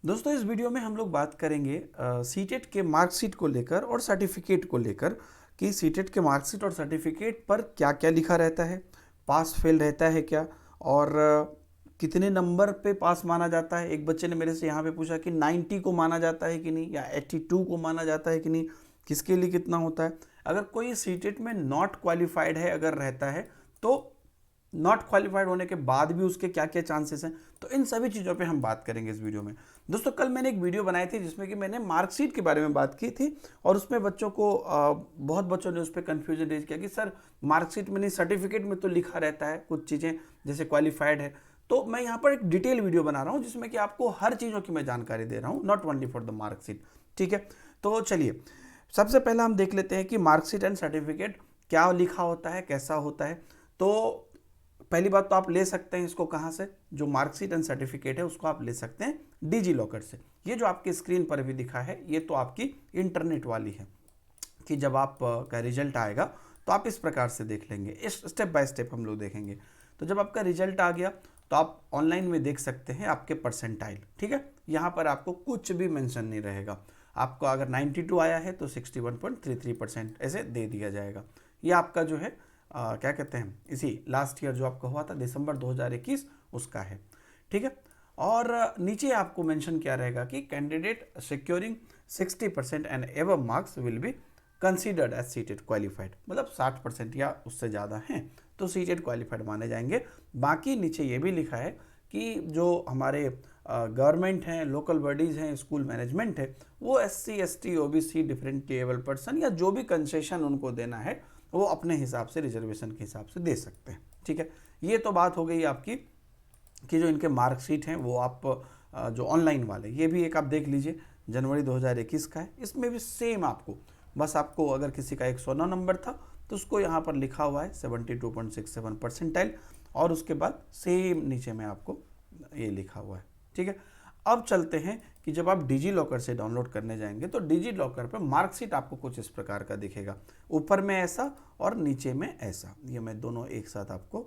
दोस्तों इस वीडियो में हम लोग बात करेंगे सीटेट के मार्कशीट को लेकर और सर्टिफिकेट को लेकर कि सीटेट के मार्कशीट और सर्टिफिकेट पर क्या क्या लिखा रहता है, पास फेल रहता है क्या, और कितने नंबर पे पास माना जाता है। एक बच्चे ने मेरे से यहाँ पे पूछा कि 90 को माना जाता है कि नहीं, या 82 को माना जाता है कि नहीं, किसके लिए कितना होता है। अगर कोई सीटेट में नॉट क्वालिफाइड है अगर रहता है तो नॉट क्वालिफाइड होने के बाद भी उसके क्या क्या चांसेस हैं, तो इन सभी चीज़ों पे हम बात करेंगे इस वीडियो में। दोस्तों कल मैंने एक वीडियो बनाई थी जिसमें कि मैंने मार्कशीट के बारे में बात की थी, और उसमें बच्चों को बहुत बच्चों ने उस पर कन्फ्यूजन रेज किया कि सर मार्कशीट में नहीं, सर्टिफिकेट में तो लिखा रहता है कुछ चीज़ें जैसे क्वालिफाइड है। तो मैं यहाँ पर एक डिटेल वीडियो बना रहा हूँ जिसमें कि आपको हर चीज़ों की मैं जानकारी दे रहा हूँ, not only for the marksheet. ठीक है, तो चलिए सबसे पहले हम देख लेते हैं कि मार्कशीट एंड सर्टिफिकेट क्या लिखा होता है, कैसा होता है। तो पहली बात तो आप ले सकते हैं इसको कहाँ से, जो मार्कशीट एंड सर्टिफिकेट है उसको आप ले सकते हैं डिजी लॉकर से। ये जो आपकी स्क्रीन पर भी दिखा है ये तो आपकी इंटरनेट वाली है कि जब आप का रिजल्ट आएगा तो आप इस प्रकार से देख लेंगे, इस स्टेप बाय स्टेप हम लोग देखेंगे। तो जब आपका रिजल्ट आ गया तो आप ऑनलाइन में देख सकते हैं आपके परसेंटाइल। ठीक है, यहाँ पर आपको कुछ भी मेंशन नहीं रहेगा। आपको अगर 92 आया है तो 61.33% ऐसे दे दिया जाएगा। ये आपका जो है क्या कहते हैं, इसी लास्ट ईयर जो आपका हुआ था दिसंबर 2021 उसका है। ठीक है, और नीचे आपको मेंशन क्या रहेगा कि candidate securing 60% and above marks will be considered as CTET qualified, मतलब 60% या उससे ज़्यादा हैं तो सीटेट क्वालिफाइड माने जाएंगे। बाकी नीचे ये भी लिखा है कि जो हमारे गवर्नमेंट हैं, लोकल बॉडीज़ हैं, स्कूल मैनेजमेंट है, वो SC ST OBC different able person या जो भी कंसेशन उनको देना है वो अपने हिसाब से, रिजर्वेशन के हिसाब से दे सकते हैं। ठीक है, ये तो बात हो गई आपकी कि जो इनके मार्कशीट हैं वो आप जो ऑनलाइन वाले, ये भी एक आप देख लीजिए जनवरी 2021 का है। इसमें भी सेम आपको, बस आपको अगर किसी का 109 नंबर था तो उसको यहाँ पर लिखा हुआ है 72.67 परसेंटाइल, और उसके बाद सेम नीचे में आपको ये लिखा हुआ है। ठीक है, अब चलते हैं कि जब आप डिजी लॉकर से डाउनलोड करने जाएंगे तो डिजी लॉकर पर मार्कशीट आपको कुछ इस प्रकार का दिखेगा, ऊपर में ऐसा और नीचे में ऐसा। ये मैं दोनों एक साथ आपको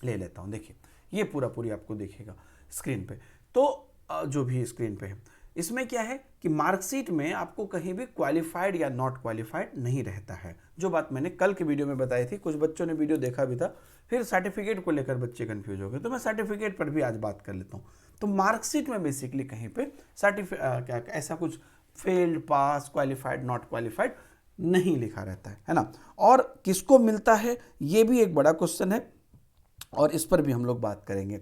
ले लेता हूँ, देखिए ये पूरी आपको दिखेगा स्क्रीन पे। तो जो भी स्क्रीन पे है इसमें क्या है कि मार्कशीट में आपको कहीं भी क्वालिफाइड या नॉट क्वालिफाइड नहीं रहता है, जो बात मैंने कल की वीडियो में बताई थी। कुछ बच्चों ने वीडियो देखा भी था, फिर सर्टिफिकेट को लेकर बच्चे कंफ्यूज हो गए, तो मैं सर्टिफिकेट पर भी आज बात कर लेता हूँ। तो मार्कशीट में बेसिकली कहीं पे क्या ऐसा कुछ failed, pass, qualified, not qualified नहीं लिखा रहता है ना। और किसको मिलता है ये भी एक बड़ा क्वेश्चन है, और इस पर भी हम लोग बात करेंगे।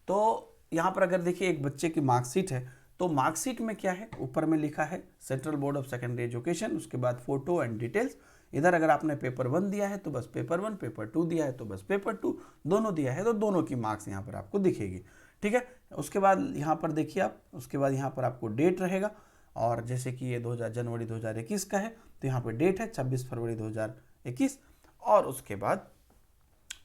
तो यहाँ पर अगर देखिए एक बच्चे की मार्कशीट है तो मार्कशीट में क्या है, ऊपर में लिखा है central board of secondary education, उसके बाद फोटो एंड डिटेल्स। इधर अगर आपने पेपर 1 दिया है तो बस पेपर 1, पेपर 2 दिया है तो बस पेपर 2, दोनों दिया है तो दोनों की मार्क्स यहाँ पर आपको दिखेगी। ठीक है, उसके बाद यहाँ पर देखिए आप, उसके बाद यहाँ पर आपको डेट रहेगा, और जैसे कि ये जनवरी 2021 का है तो यहाँ पर डेट है 26 फरवरी 2021, और उसके बाद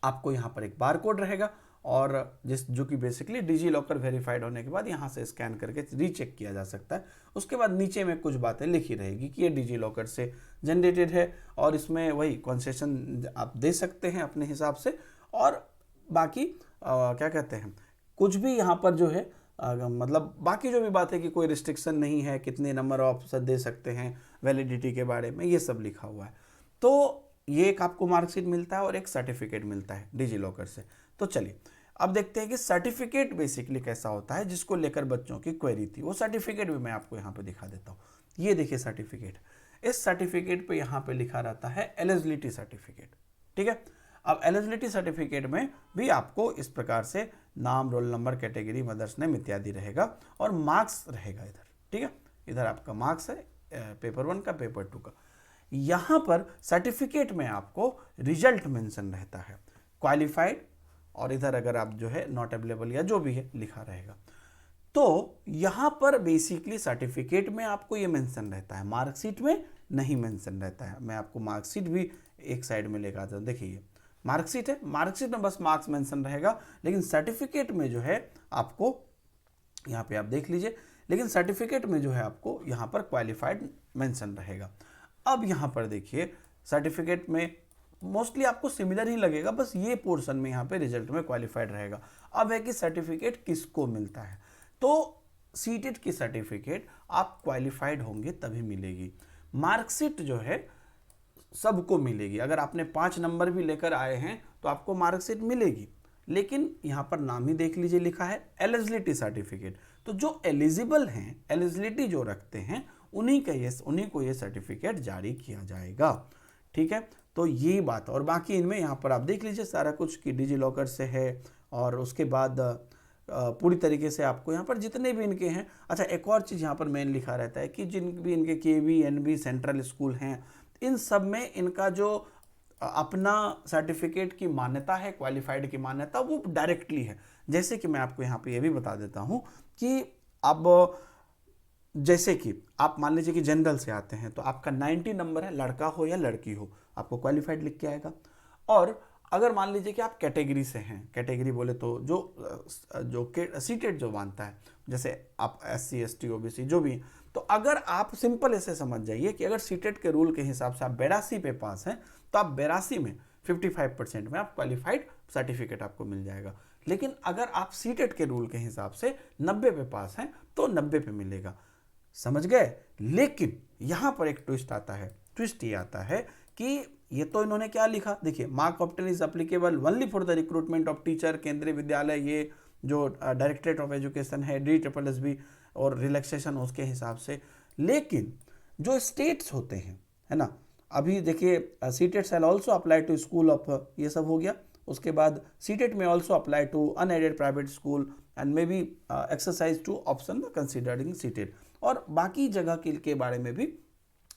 आपको यहाँ पर एक बार कोड रहेगा, और जो कि बेसिकली डिजी लॉकर वेरीफाइड होने के बाद यहाँ से स्कैन करके रीचेक किया जा सकता है। उसके बाद नीचे में कुछ बातें लिखी रहेगी कि ये डिजी लॉकर से जनरेटेड है, और इसमें वही कंसेशन आप दे सकते हैं अपने हिसाब से, और बाकी क्या कहते हैं, कुछ भी यहाँ पर जो है मतलब बाकी जो भी बात है कि कोई रिस्ट्रिक्शन नहीं है, कितने नंबर ऑफ दे सकते हैं, वैलिडिटी के बारे में ये सब लिखा हुआ है। तो ये एक आपको मार्कशीट मिलता है और एक सर्टिफिकेट मिलता है डिजी लॉकर से। तो चलिए अब देखते हैं कि सर्टिफिकेट बेसिकली कैसा होता है, जिसको लेकर बच्चों की क्वेरी थी। वो सर्टिफिकेट भी मैं आपको यहाँ पे दिखा देता हूँ। ये देखिए सर्टिफिकेट, इस सर्टिफिकेट पे यहाँ पे लिखा रहता है एलिजिबिलिटी सर्टिफिकेट। ठीक है, अब एलिजिबिलिटी सर्टिफिकेट में भी आपको इस प्रकार से नाम, roll number, category, mother's name इत्यादि रहेगा, और मार्क्स रहेगा इधर। ठीक है, इधर आपका मार्क्स है पेपर 1 का, पेपर 2 का। यहाँ पर सर्टिफिकेट में आपको रिजल्ट मेंशन रहता है, क्वालिफाइड, और इधर अगर आप जो है नॉट अवेलेबल या जो भी है लिखा रहेगा। तो यहाँ पर बेसिकली सर्टिफिकेट में आपको ये मेंशन रहता है, मार्कशीट में नहीं मेंशन रहता है। मैं आपको मार्कशीट भी एक साइड में लेकर आता हूँ। देखिए मार्कशीट है, मार्कशीट में बस मार्क्स मेंशन रहेगा, लेकिन सर्टिफिकेट में जो है आपको यहाँ पे आप देख लीजिए, लेकिन सर्टिफिकेट में जो है आपको यहाँ पर क्वालिफाइड मेंशन रहेगा। अब यहाँ पर देखिए सर्टिफिकेट में मोस्टली आपको सिमिलर ही लगेगा, बस ये पोर्शन में यहाँ पे रिजल्ट में क्वालिफाइड रहेगा। अब है कि सर्टिफिकेट किसको मिलता है, तो सीटेट की सर्टिफिकेट आप क्वालिफाइड होंगे तभी मिलेगी। मार्कशीट जो है सबको मिलेगी, अगर आपने 5 नंबर भी लेकर आए हैं तो आपको मार्कशीट मिलेगी, लेकिन यहाँ पर नाम ही देख लीजिए लिखा है एलिजिबिलिटी सर्टिफिकेट। तो जो एलिजिबल हैं, एलिजिबिलिटी जो रखते हैं, उन्हीं को ये सर्टिफिकेट जारी किया जाएगा। ठीक है, तो ये बात। और बाकी इनमें यहाँ पर आप देख लीजिए सारा कुछ कि डिजी लॉकर से है, और उसके बाद पूरी तरीके से आपको यहाँ पर जितने भी इनके हैं। अच्छा, एक और चीज़ यहाँ पर मेन लिखा रहता है कि जिन भी इनके केवी एनबी सेंट्रल स्कूल हैं, इन सब में इनका जो अपना सर्टिफिकेट की मान्यता है, क्वालिफाइड की मान्यता, वो डायरेक्टली है। जैसे कि मैं आपको यहाँ पे ये भी बता देता हूँ कि अब जैसे कि आप मान लीजिए कि जनरल से आते हैं तो आपका 90 नंबर है, लड़का हो या लड़की हो, आपको क्वालिफाइड लिख के आएगा। और अगर मान लीजिए कि आप कैटेगरी से हैं, कैटेगरी बोले तो जो सीटेट जो मानता है, जैसे आप SC ST OBC जो भी, तो अगर आप सिंपल ऐसे समझ जाइए कि अगर सीटेट के रूल के हिसाब से आप 82 पे पास हैं तो आप 82 में 55% में आप क्वालिफाइड सर्टिफिकेट आपको मिल जाएगा। लेकिन अगर आप सीटेट के रूल के हिसाब से 90 पे पास हैं तो 90 पे मिलेगा। समझ गए? लेकिन यहाँ पर एक ट्विस्ट आता है। ट्विस्ट ये आता है कि ये तो इन्होंने क्या लिखा, देखिए, mark obtain is applicable only for the recruitment of teacher, Kendriya Vidyalaya, ये जो डायरेक्टरेट ऑफ एजुकेशन है, DSSB, और रिलैक्सेशन उसके हिसाब से। लेकिन जो स्टेट्स होते हैं, है ना, अभी देखिए CTET shall also apply to school of, ये सब हो गया। उसके बाद सीटेट में also apply to unaided private school and may be exercise to option considering CTET, और बाकी जगह के बारे में भी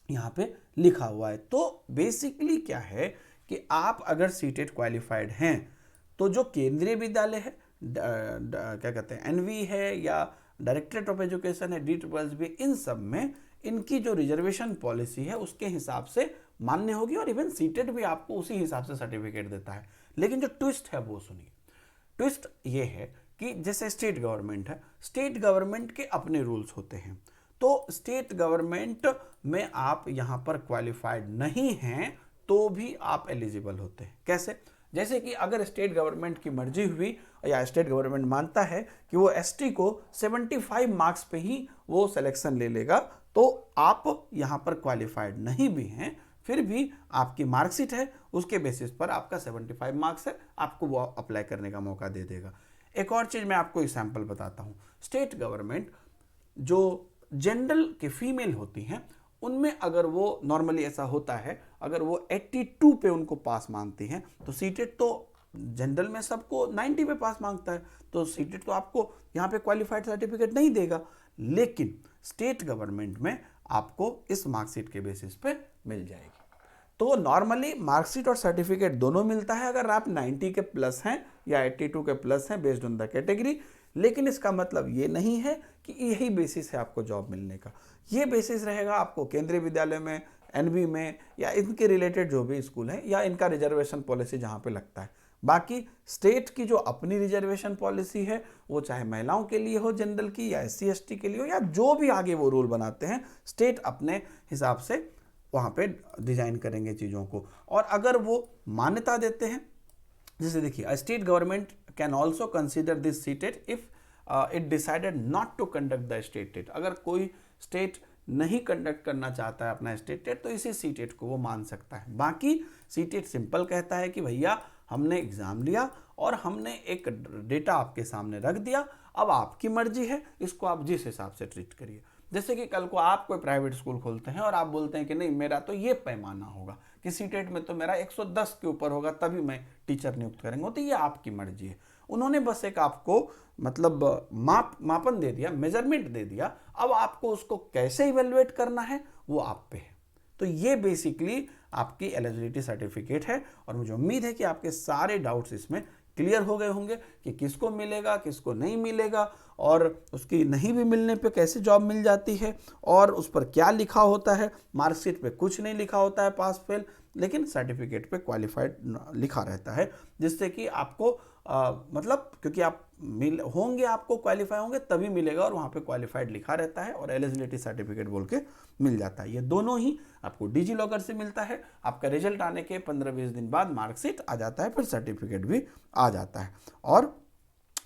यहाँ पे लिखा हुआ है। तो बेसिकली क्या है कि आप अगर सीटेट क्वालिफाइड हैं तो जो केंद्रीय विद्यालय है, क्या कहते हैं, NV है या डायरेक्टरेट ऑफ एजुकेशन है, DSSB, इन सब में इनकी जो रिजर्वेशन पॉलिसी है उसके हिसाब से मान्य होगी, और इवन सीटेट भी आपको उसी हिसाब से सर्टिफिकेट देता है। लेकिन जो ट्विस्ट है वो सुनिए। ट्विस्ट ये है कि जैसे स्टेट गवर्नमेंट है, स्टेट गवर्नमेंट के अपने रूल्स होते हैं। तो स्टेट गवर्नमेंट में आप यहाँ पर क्वालिफाइड नहीं हैं तो भी आप एलिजिबल होते हैं। कैसे? जैसे कि अगर स्टेट गवर्नमेंट की मर्जी हुई या स्टेट गवर्नमेंट मानता है कि वो ST को 75 मार्क्स पे ही वो सिलेक्शन ले लेगा, तो आप यहाँ पर क्वालिफाइड नहीं भी हैं, फिर भी आपकी मार्कशीट है, उसके बेसिस पर आपका 75 मार्क्स है, आपको वो अप्लाई करने का मौका दे देगा। एक और चीज़ मैं आपको एग्जाम्पल बताता हूँ। स्टेट गवर्नमेंट जो जनरल के फीमेल होती हैं, उनमें अगर वो नॉर्मली ऐसा होता है, अगर वो 82 पे उनको पास मांगती हैं, तो सीटेट तो जनरल में सबको 90 पे पास मांगता है, तो सीटेट तो आपको यहाँ पे क्वालिफाइड सर्टिफिकेट नहीं देगा। लेकिन स्टेट गवर्नमेंट में आपको इस मार्कशीट के बेसिस पे मिल जाएगी। तो नॉर्मली मार्कशीट और सर्टिफिकेट दोनों मिलता है अगर आप 90 के प्लस हैं या 82 के प्लस हैं, बेस्ड ऑन द कैटेगरी। लेकिन इसका मतलब ये नहीं है कि यही बेसिस है आपको जॉब मिलने का। ये बेसिस रहेगा आपको केंद्रीय विद्यालय में, NV में, या इनके रिलेटेड जो भी स्कूल है, या इनका रिजर्वेशन पॉलिसी जहाँ पे लगता है। बाकी स्टेट की जो अपनी रिजर्वेशन पॉलिसी है, वो चाहे महिलाओं के लिए हो जनरल की, या SC ST के लिए हो, या जो भी आगे वो रूल बनाते हैं, स्टेट अपने हिसाब से वहाँ पे डिजाइन करेंगे चीज़ों को। और अगर वो मान्यता देते हैं, जैसे देखिए, state government can also consider this CTET if it decided not to conduct the state TET. अगर कोई स्टेट नहीं कंडक्ट करना चाहता है अपना स्टेट टेट, तो इसी सीटेट को वो मान सकता है। बाकी सीटेट सिंपल कहता है कि भैया हमने एग्जाम लिया और हमने एक डेटा आपके सामने रख दिया, अब आपकी मर्जी है, इसको आप जिस हिसाब से ट्रीट करिए। जैसे कि कल को आप कोई प्राइवेट स्कूल खोलते हैं और आप बोलते हैं कि नहीं, मेरा तो ये पैमाना होगा कि सीटेट में तो मेरा 110 के ऊपर होगा तभी मैं टीचर नियुक्त करेंगे, तो ये आपकी मर्जी है। उन्होंने बस एक आपको मतलब मापन दे दिया, मेजरमेंट दे दिया, अब आपको उसको कैसे इवेलुएट करना है वो आप पे है। तो ये बेसिकली आपकी एलिजिबिलिटी सर्टिफिकेट है, और मुझे उम्मीद है कि आपके सारे डाउट्स इसमें क्लियर हो गए होंगे कि किसको मिलेगा, किसको नहीं मिलेगा, और उसकी नहीं भी मिलने पे कैसे जॉब मिल जाती है, और उस पर क्या लिखा होता है। मार्कशीट पे कुछ नहीं लिखा होता है पास फेल, लेकिन सर्टिफिकेट पे क्वालिफाइड लिखा रहता है, जिससे कि आपको मतलब क्योंकि आप होंगे, आपको क्वालिफाई होंगे तभी मिलेगा, और वहाँ पे क्वालिफाइड लिखा रहता है और एलिजिबिलिटी सर्टिफिकेट बोल के मिल जाता है। ये दोनों ही आपको डिजी लॉकर से मिलता है। आपका रिजल्ट आने के 15-20 दिन बाद मार्कशीट आ जाता है, फिर सर्टिफिकेट भी आ जाता है। और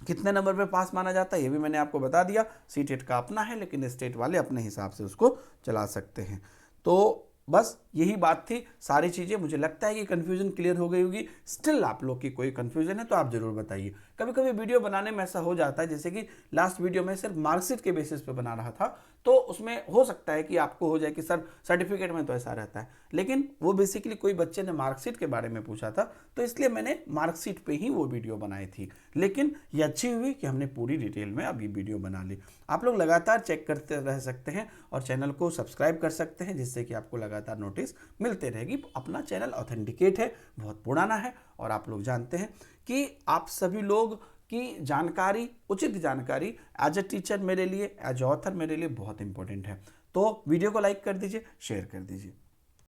कितने नंबर पे पास माना जाता है ये भी मैंने आपको बता दिया। सीटेट का अपना है, लेकिन स्टेट वाले अपने हिसाब से उसको चला सकते हैं। तो बस यही बात थी, सारी चीज़ें। मुझे लगता है कि कन्फ्यूजन क्लियर हो गई होगी। स्टिल आप लोग की कोई कन्फ्यूजन है तो आप ज़रूर बताइए। कभी कभी वीडियो बनाने में ऐसा हो जाता है, जैसे कि लास्ट वीडियो में सिर्फ मार्कशीट के बेसिस पे बना रहा था, तो उसमें हो सकता है कि आपको हो जाए कि सर सर्टिफिकेट में तो ऐसा रहता है, लेकिन वो बेसिकली कोई बच्चे ने मार्कशीट के बारे में पूछा था, तो इसलिए मैंने मार्कशीट पे ही वो वीडियो बनाई थी। लेकिन ये अच्छी हुई कि हमने पूरी डिटेल में अब ये वीडियो बना ली। आप लोग लगातार चेक करते रह सकते हैं और चैनल को सब्सक्राइब कर सकते हैं, जिससे कि आपको लगातार नोटिस मिलते रहेगी। अपना चैनल ऑथेंटिकेट है, बहुत पुराना है, और आप लोग जानते हैं कि आप सभी लोग की जानकारी, उचित जानकारी एज ए टीचर मेरे लिए, एज ऑथर मेरे लिए बहुत इंपॉर्टेंट है। तो वीडियो को लाइक कर दीजिए, शेयर कर दीजिए।